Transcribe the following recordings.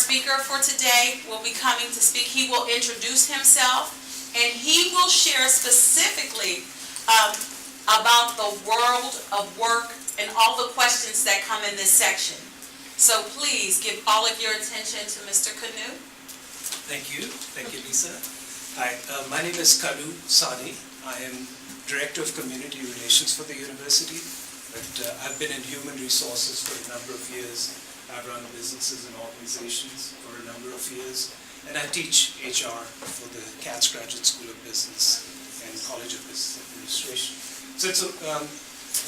speaker for today will be coming to speak. He will introduce himself, and he will share specifically about the world of work and all the questions that come in this section. So please give all of your attention to Mr. Kanu. Thank you, Lisa. Hi, my name is Kanu Sani. I am Director of Community Relations for the university, but I've been in human resources for a number of years. I've run businesses and organizations for a number of years, and I teach HR for the Katz Graduate School of Business and College of Business Administration. So it's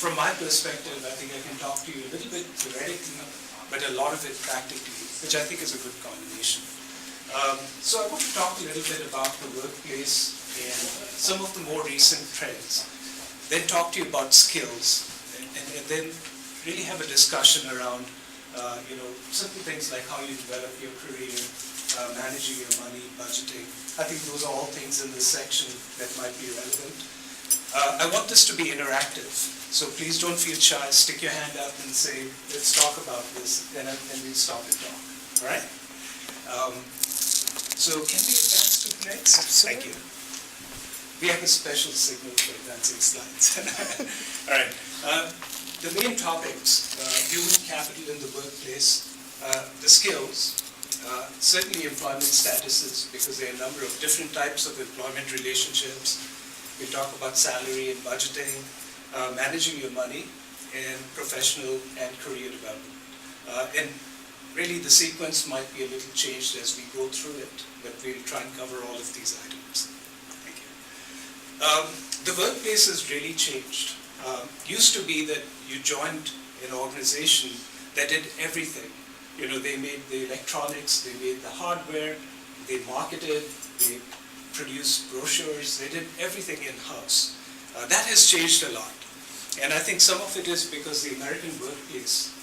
from my perspective, I think I can talk to you a little bit theoretically, but a lot of it practically, which I think is a good combination. So I want to talk a little bit about the workplace and some of the more recent trends, then talk to you about skills, and then really have a discussion around simple things like how you develop your career, managing your money, budgeting. I think those are all things in this section that might be relevant. I want this to be interactive, so please don't feel shy. Stick your hand up and say, let's talk about this, and we'll stop and talk. All right? So can we advance to the next? Thank you. We have a special signal for advancing slides. All right. The main topics, human capital in the workplace, the skills, certainly employment statuses, because there are a number of different types of employment relationships. We talk about salary and budgeting, managing your money, and professional and career development. And really the sequence might be a little changed as we go through it, but we'll try and cover all of these items. Thank you. The workplace has really changed. Used to be that you joined an organization that did everything. They made the electronics, they made the hardware, they marketed, they produced brochures, they did everything in-house. That has changed a lot. And I think some of it is because the American workplace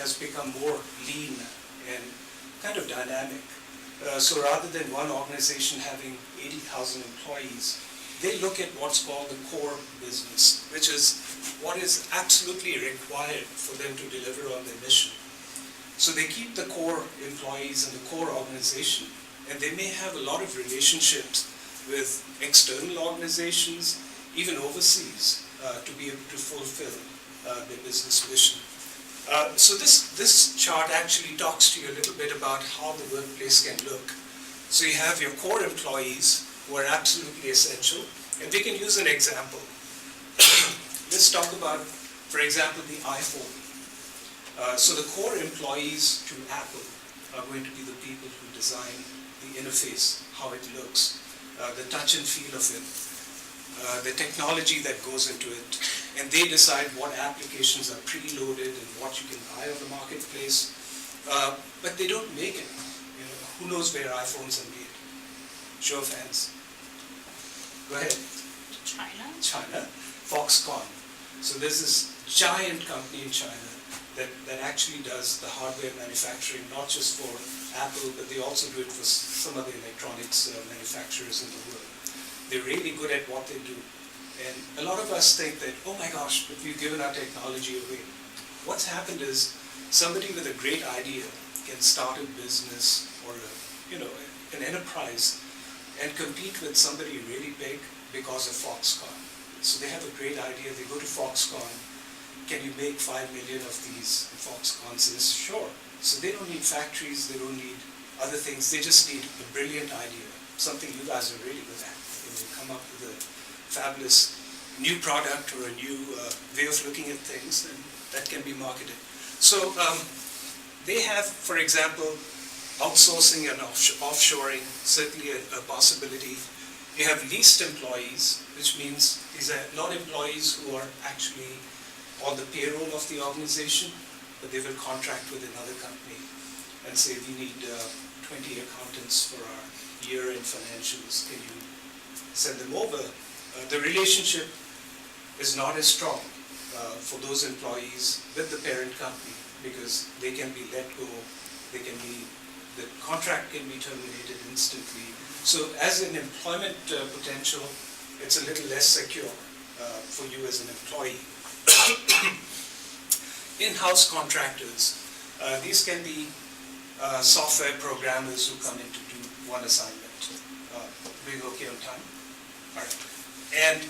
has become more lean and kind of dynamic. So rather than one organization having 80,000 employees, they look at what's called the core business, which is what is absolutely required for them to deliver on their mission. So they keep the core employees in the core organization, and they may have a lot of relationships with external organizations, even overseas, to be able to fulfill their business mission. So this chart actually talks to you a little bit about how the workplace can look. So you have your core employees who are absolutely essential, and we can use an example. Let's talk about, for example, the iPhone. So the core employees to Apple are going to be the people who design the interface, how it looks, the touch and feel of it, the technology that goes into it, and they decide what applications are preloaded and what you can buy on the marketplace, but they don't make it. Who knows where iPhones are made? Show of hands. Go ahead. China. Foxconn. So there's this giant company in China that actually does the hardware manufacturing, not just for Apple, but they also do it for some other electronics manufacturers in the world. They're really good at what they do. And a lot of us think that, oh my gosh, but we've given our technology away. What's happened is somebody with a great idea can start a business or an enterprise and compete with somebody really big because of Foxconn. So they have a great idea, they go to Foxconn, can you make 5 million of these? And Foxconn says, sure. So they don't need factories, they don't need other things, they just need a brilliant idea, something you guys are really good at. They come up with a fabulous new product or a new way of looking at things, and that can be marketed. So they have, for example, outsourcing and offshoring, certainly a possibility. You have leased employees, which means these are not employees who are actually on the payroll of the organization, but they will contract with another company and say, we need 20 accountants for our year-end financials. Can you send them over? The relationship is not as strong for those employees with the parent company, because they can be let go, the contract can be terminated instantly. So as an employment potential, it's a little less secure for you as an employee. In-house contractors, these can be software programmers who come in to do one assignment. We okay on time? All right. And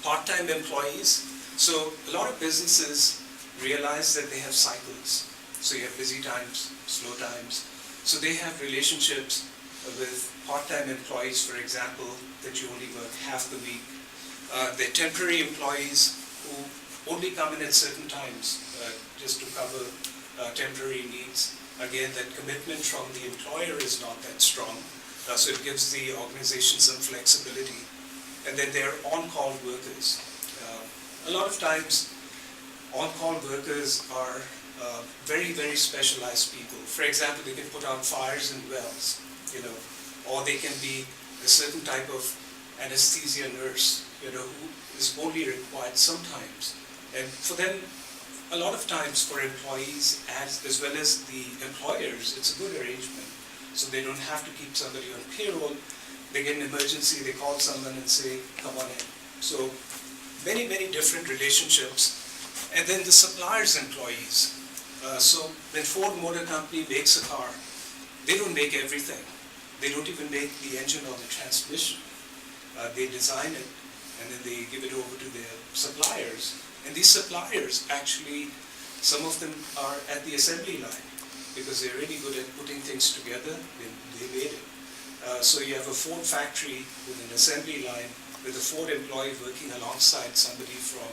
part-time employees. So a lot of businesses realize that they have cycles. So you have busy times, slow times. So they have relationships with part-time employees, for example, that you only work half the week. They're temporary employees who only come in at certain times just to cover temporary needs. Again, that commitment from the employer is not that strong, so it gives the organization some flexibility. And then there are on-call workers. A lot of times, on-call workers are very, very specialized people. For example, they can put out fires in wells, or they can be a certain type of anesthesia nurse, who is only required sometimes. And for them, a lot of times for employees as well as the employers, it's a good arrangement. So they don't have to keep somebody on payroll. They get an emergency, they call someone and say, come on in. So many, many different relationships. And then the supplier's employees. So when Ford Motor Company makes a car, they don't make everything. They don't even make the engine or the transmission. They design it and then they give it over to their suppliers. And these suppliers actually, some of them are at the assembly line because they're really good at putting things together. They made it. So you have a Ford factory with an assembly line with a Ford employee working alongside somebody from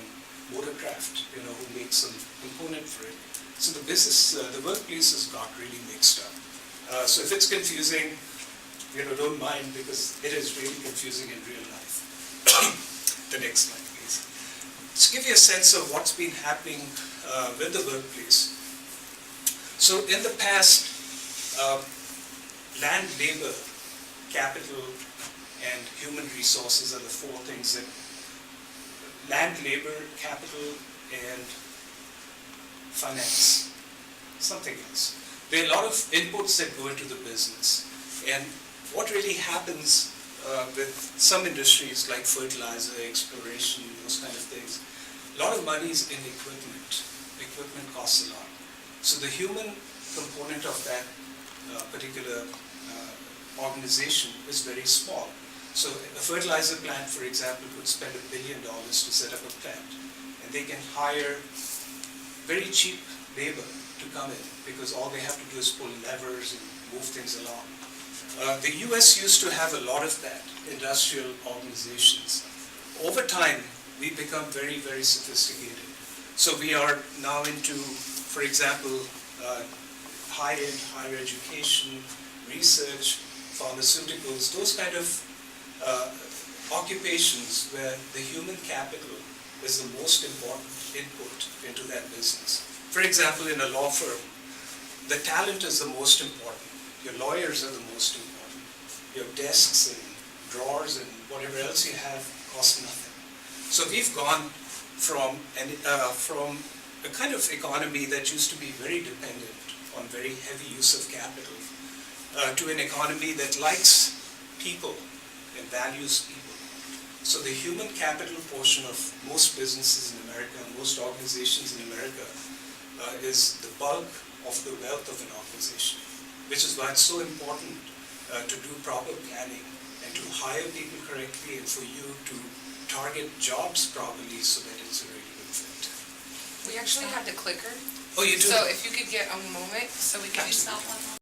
Motorcraft, who makes some component for it. So the business, the workplace has got really mixed up. So if it's confusing, don't mind because it is really confusing in real life. The next slide, please. Let's give you a sense of what's been happening with the workplace. So in the past, land, labor, capital, and human resources are the four things that land, labor, capital, and finance. Something else. There are a lot of inputs that go into the business. And what really happens with some industries like fertilizer, exploration, those kind of things, a lot of money is in equipment. Equipment costs a lot. So the human component of that particular organization is very small. So a fertilizer plant, for example, could spend $1 billion to set up a plant. And they can hire very cheap labor to come in because all they have to do is pull levers and move things along. The US used to have a lot of that, industrial organizations. Over time, we become very, very sophisticated. So we are now into, for example, high-end higher education, research, pharmaceuticals, those kind of occupations where the human capital is the most important input into that business. For example, in a law firm, the talent is the most important. Your lawyers are the most important. Your desks and drawers and whatever else you have cost nothing. So we've gone from a kind of economy that used to be very dependent on very heavy use of capital to an economy that likes people and values people. So the human capital portion of most businesses in America, most organizations in America, is the bulk of the wealth of an organization, which is why it's so important to do proper planning and to hire people correctly and for you to target jobs properly so that it's a really good fit. We actually have the clicker. Oh, you do? So if you could get a moment so we can... Yourself one more.